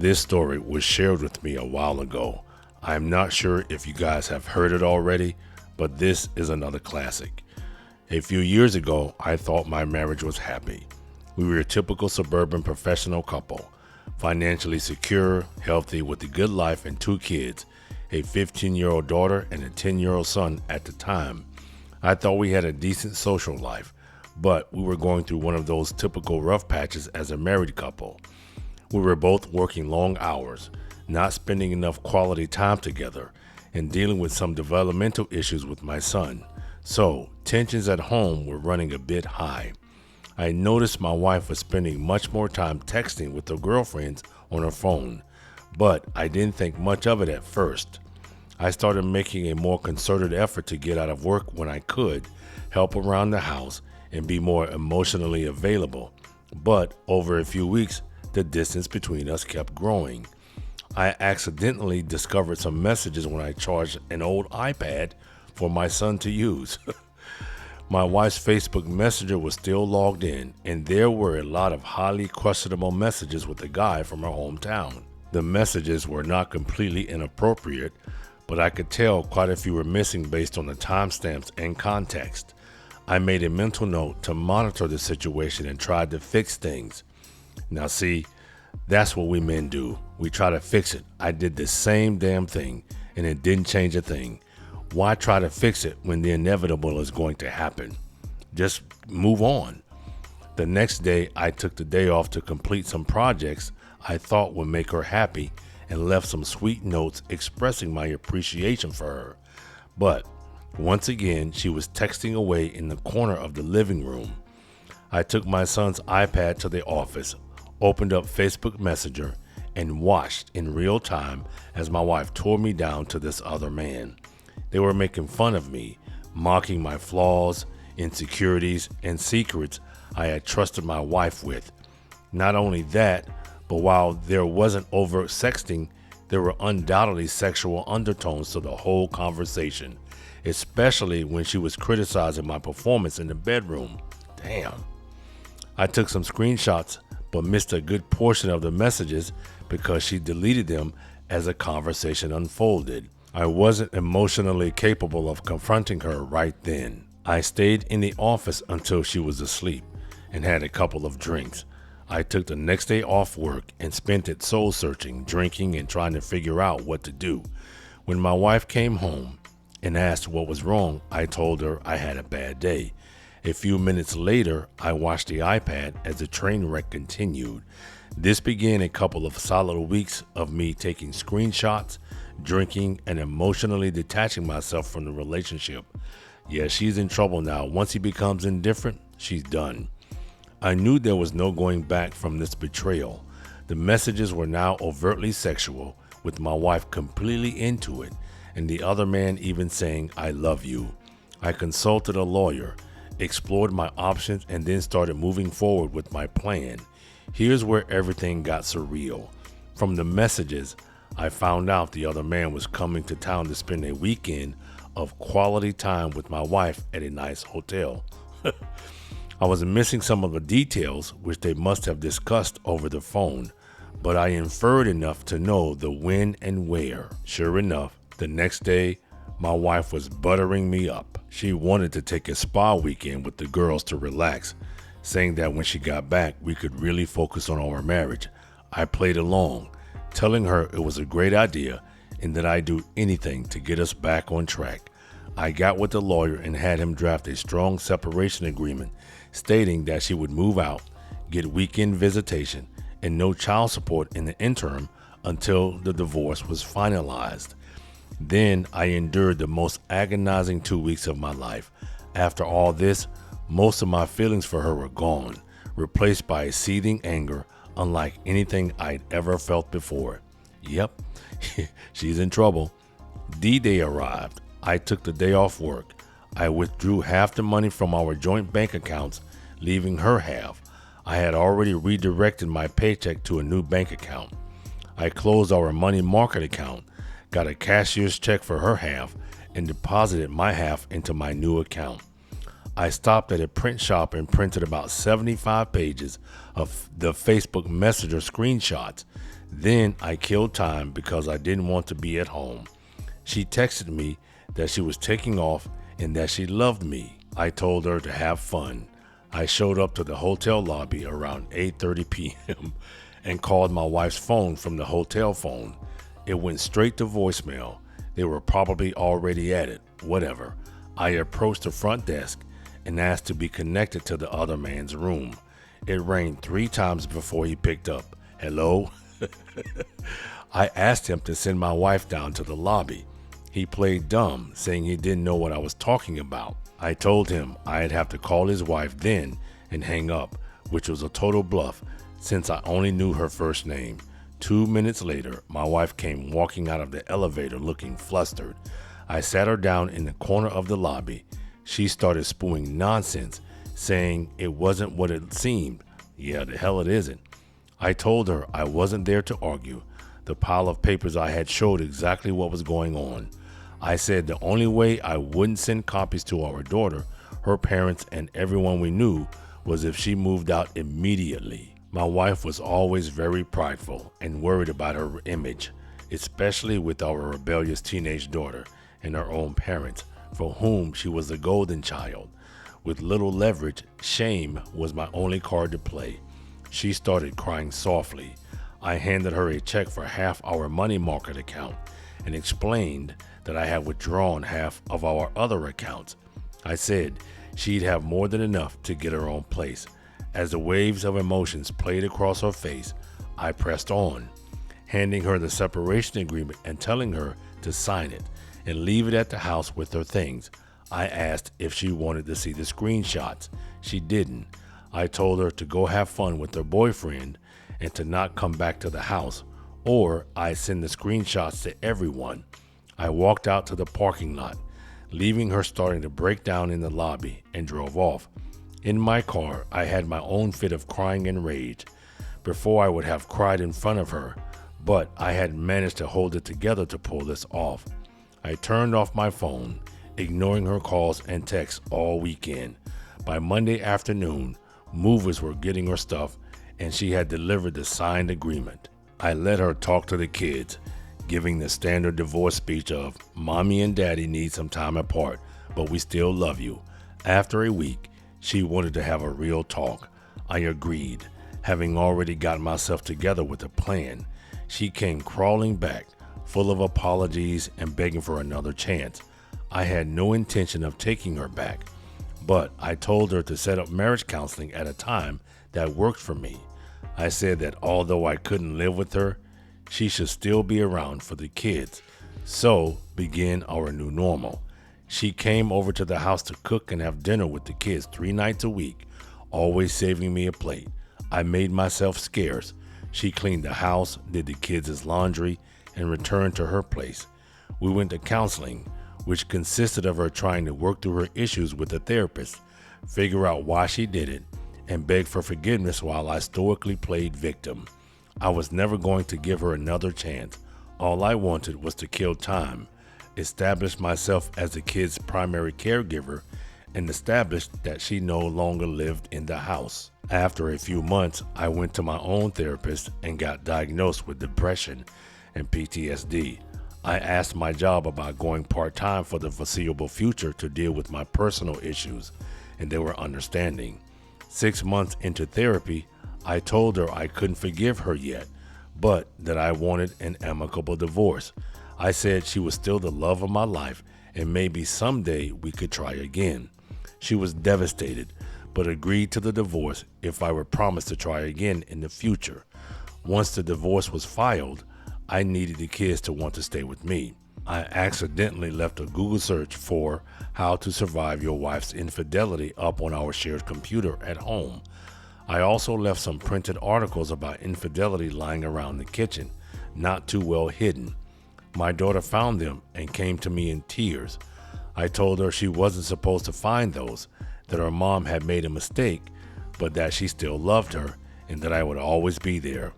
This story was shared with me a while ago. I am not sure if you guys have heard it already, but this is another classic. A few years ago, I thought my marriage was happy. We were a typical suburban professional couple, financially secure, healthy, with a good life and two kids, a 15-year-old daughter and a 10-year-old son at the time. I thought we had a decent social life, but we were going through one of those typical rough patches as a married couple. We were both working long hours, not spending enough quality time together, and dealing with some developmental issues with my son. So, tensions at home were running a bit high. I noticed my wife was spending much more time texting with her girlfriends on her phone, but I didn't think much of it at first. I started making a more concerted effort to get out of work when I could, help around the house, and be more emotionally available. But over a few weeks, the distance between us kept growing. I accidentally discovered some messages when I charged an old iPad for my son to use. My wife's Facebook Messenger was still logged in, and there were a lot of highly questionable messages with a guy from her hometown. The messages were not completely inappropriate, but I could tell quite a few were missing based on the timestamps and context. I made a mental note to monitor the situation and tried to fix things. Now see, that's what we men do. We try to fix it. I did the same damn thing, and it didn't change a thing. Why try to fix it when the inevitable is going to happen? Just move on. The next day, I took the day off to complete some projects I thought would make her happy and left some sweet notes expressing my appreciation for her. But once again, she was texting away in the corner of the living room. I took my son's iPad to the office, opened up Facebook Messenger, and watched in real time as my wife tore me down to this other man. They were making fun of me, mocking my flaws, insecurities, and secrets I had trusted my wife with. Not only that, but while there wasn't overt sexting, there were undoubtedly sexual undertones to the whole conversation, especially when she was criticizing my performance in the bedroom. Damn. I took some screenshots, but missed a good portion of the messages because she deleted them as the conversation unfolded. I wasn't emotionally capable of confronting her right then. I stayed in the office until she was asleep and had a couple of drinks. I took the next day off work and spent it soul searching, drinking, and trying to figure out what to do. When my wife came home and asked what was wrong, I told her I had a bad day. A few minutes later, I watched the iPad as the train wreck continued. This began a couple of solid weeks of me taking screenshots, drinking, and emotionally detaching myself from the relationship. Yeah, she's in trouble now. Once he becomes indifferent, she's done. I knew there was no going back from this betrayal. The messages were now overtly sexual, with my wife completely into it, and the other man even saying, "I love you." I consulted a lawyer, explored my options, and then started moving forward with my plan. Here's where everything got surreal. From the messages, I found out the other man was coming to town to spend a weekend of quality time with my wife at a nice hotel. I was missing some of the details, which they must have discussed over the phone, but I inferred enough to know the when and where. Sure enough, the next day, my wife was buttering me up. She wanted to take a spa weekend with the girls to relax, saying that when she got back, we could really focus on our marriage. I played along, telling her it was a great idea and that I'd do anything to get us back on track. I got with the lawyer and had him draft a strong separation agreement stating that she would move out, get weekend visitation, and no child support in the interim until the divorce was finalized. Then I endured the most agonizing 2 weeks of my life. After all this, most of my feelings for her were gone, replaced by a seething anger unlike anything I'd ever felt before. Yep, she's in trouble. D-Day arrived. I took the day off work. I withdrew half the money from our joint bank accounts, leaving her half. I had already redirected my paycheck to a new bank account. I closed our money market account, got a cashier's check for her half, and deposited my half into my new account. I stopped at a print shop and printed about 75 pages of the Facebook Messenger screenshots. Then I killed time because I didn't want to be at home. She texted me that she was taking off and that she loved me. I told her to have fun. I showed up to the hotel lobby around 8:30 p.m. and called my wife's phone from the hotel phone. It went straight to voicemail. They were probably already at it. Whatever. I approached the front desk and asked to be connected to the other man's room. It rang 3 times before he picked up. Hello? I asked him to send my wife down to the lobby. He played dumb, saying he didn't know what I was talking about. I told him I'd have to call his wife then and hang up, which was a total bluff since I only knew her first name. 2 minutes later, my wife came walking out of the elevator looking flustered. I sat her down in the corner of the lobby. She started spewing nonsense, saying it wasn't what it seemed. Yeah, the hell it isn't. I told her I wasn't there to argue. The pile of papers I had showed exactly what was going on. I said the only way I wouldn't send copies to our daughter, her parents, and everyone we knew was if she moved out immediately. My wife was always very prideful and worried about her image, especially with our rebellious teenage daughter and her own parents, for whom she was the golden child. With little leverage, shame was my only card to play. She started crying softly. I handed her a check for half our money market account and explained that I had withdrawn half of our other accounts. I said she'd have more than enough to get her own place. As the waves of emotions played across her face, I pressed on, handing her the separation agreement and telling her to sign it and leave it at the house with her things. I asked if she wanted to see the screenshots. She didn't. I told her to go have fun with her boyfriend and to not come back to the house, or I'd send the screenshots to everyone. I walked out to the parking lot, leaving her starting to break down in the lobby, and drove off. In my car, I had my own fit of crying and rage. Before I would have cried in front of her, but I had managed to hold it together to pull this off. I turned off my phone, ignoring her calls and texts all weekend. By Monday afternoon, movers were getting her stuff, and she had delivered the signed agreement. I let her talk to the kids, giving the standard divorce speech of, "Mommy and Daddy need some time apart, but we still love you." After a week, she wanted to have a real talk. I agreed, having already gotten myself together with a plan. She came crawling back, full of apologies and begging for another chance. I had no intention of taking her back, but I told her to set up marriage counseling at a time that worked for me. I said that although I couldn't live with her, she should still be around for the kids. So began our new normal. She came over to the house to cook and have dinner with the kids 3 nights a week, always saving me a plate. I made myself scarce. She cleaned the house, did the kids' laundry, and returned to her place. We went to counseling, which consisted of her trying to work through her issues with a therapist, figure out why she did it, and beg for forgiveness while I stoically played victim. I was never going to give her another chance. All I wanted was to kill time, establish myself as the kid's primary caregiver, and establish that she no longer lived in the house. After a few months, I went to my own therapist and got diagnosed with depression and PTSD. I asked my job about going part-time for the foreseeable future to deal with my personal issues, and they were understanding. 6 months into therapy, I told her I couldn't forgive her yet, but that I wanted an amicable divorce. I said she was still the love of my life and maybe someday we could try again. She was devastated, but agreed to the divorce if I were promised to try again in the future. Once the divorce was filed, I needed the kids to want to stay with me. I accidentally left a Google search for "How to Survive Your Wife's Infidelity" up on our shared computer at home. I also left some printed articles about infidelity lying around the kitchen, not too well hidden. My daughter found them and came to me in tears. I told her she wasn't supposed to find those, that her mom had made a mistake, but that she still loved her and that I would always be there.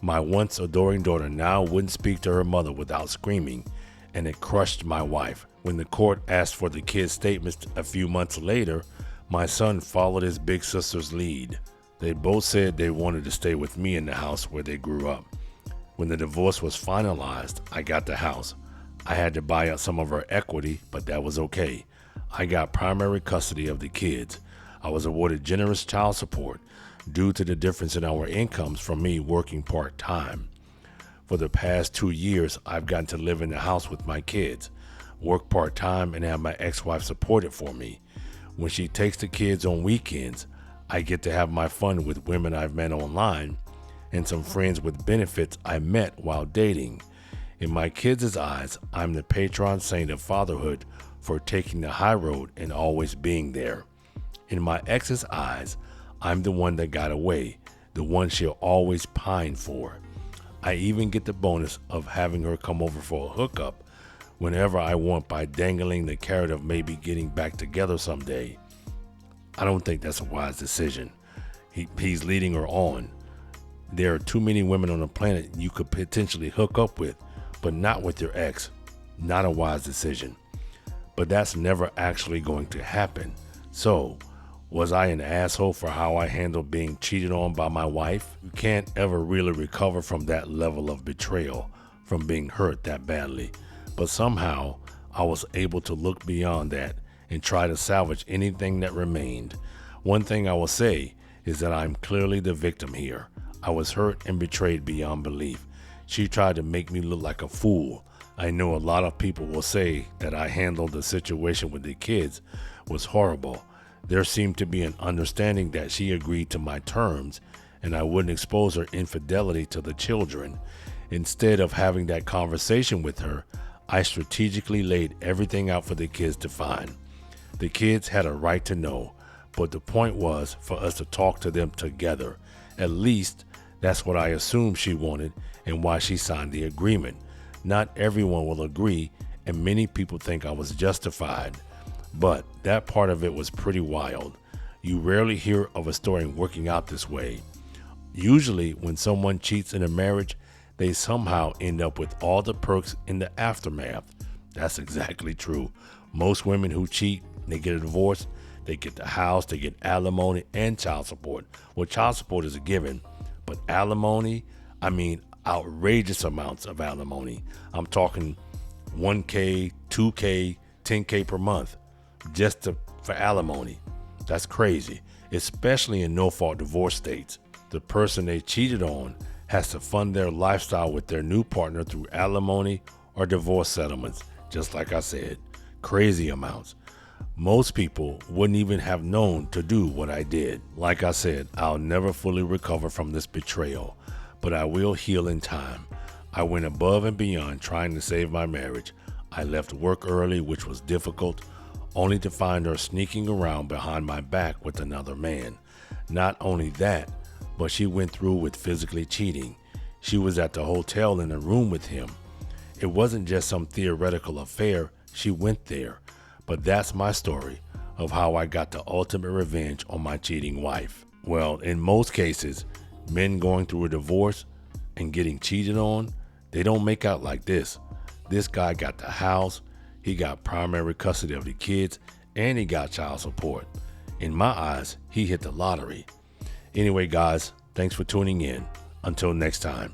My once adoring daughter now wouldn't speak to her mother without screaming, and it crushed my wife. When the court asked for the kids' statements a few months later, my son followed his big sister's lead. They both said they wanted to stay with me in the house where they grew up. When the divorce was finalized, I got the house. I had to buy out some of her equity, but that was okay. I got primary custody of the kids. I was awarded generous child support due to the difference in our incomes from me working part-time. For the past 2 years, I've gotten to live in the house with my kids, work part-time, and have my ex-wife support it for me. When she takes the kids on weekends, I get to have my fun with women I've met online and some friends with benefits I met while dating. In my kids' eyes, I'm the patron saint of fatherhood for taking the high road and always being there. In my ex's eyes, I'm the one that got away, the one she'll always pine for. I even get the bonus of having her come over for a hookup whenever I want by dangling the carrot of maybe getting back together someday. I don't think that's a wise decision. He's leading her on. There are too many women on the planet you could potentially hook up with, but not with your ex. Not a wise decision. But that's never actually going to happen. So, was I an asshole for how I handled being cheated on by my wife? You can't ever really recover from that level of betrayal, from being hurt that badly. But somehow, I was able to look beyond that and try to salvage anything that remained. One thing I will say is that I'm clearly the victim here. I was hurt and betrayed beyond belief. She tried to make me look like a fool. I know a lot of people will say that I handled the situation with the kids was horrible. There seemed to be an understanding that she agreed to my terms and I wouldn't expose her infidelity to the children. Instead of having that conversation with her, I strategically laid everything out for the kids to find. The kids had a right to know, but the point was for us to talk to them together. At least that's what I assumed she wanted and why she signed the agreement. Not everyone will agree, and many people think I was justified. But that part of it was pretty wild. You rarely hear of a story working out this way. Usually, when someone cheats in a marriage, they somehow end up with all the perks in the aftermath. That's exactly true. Most women who cheat, they get a divorce, they get the house, they get alimony and child support. Well, child support is a given, but alimony, I mean outrageous amounts of alimony. I'm talking $1K, $2K, $10K per month just for alimony. That's crazy, especially in no-fault divorce states. The person they cheated on has to fund their lifestyle with their new partner through alimony or divorce settlements. Just like I said, crazy amounts. Most people wouldn't even have known to do what I did. Like I said, I'll never fully recover from this betrayal, but I will heal in time. I went above and beyond trying to save my marriage. I left work early, which was difficult, only to find her sneaking around behind my back with another man. Not only that, but she went through with physically cheating. She was at the hotel in a room with him. It wasn't just some theoretical affair, she went there. But that's my story of how I got the ultimate revenge on my cheating wife. Well, in most cases, men going through a divorce and getting cheated on, they don't make out like this. This guy got the house, he got primary custody of the kids, and he got child support. In my eyes, he hit the lottery. Anyway, guys, thanks for tuning in. Until next time.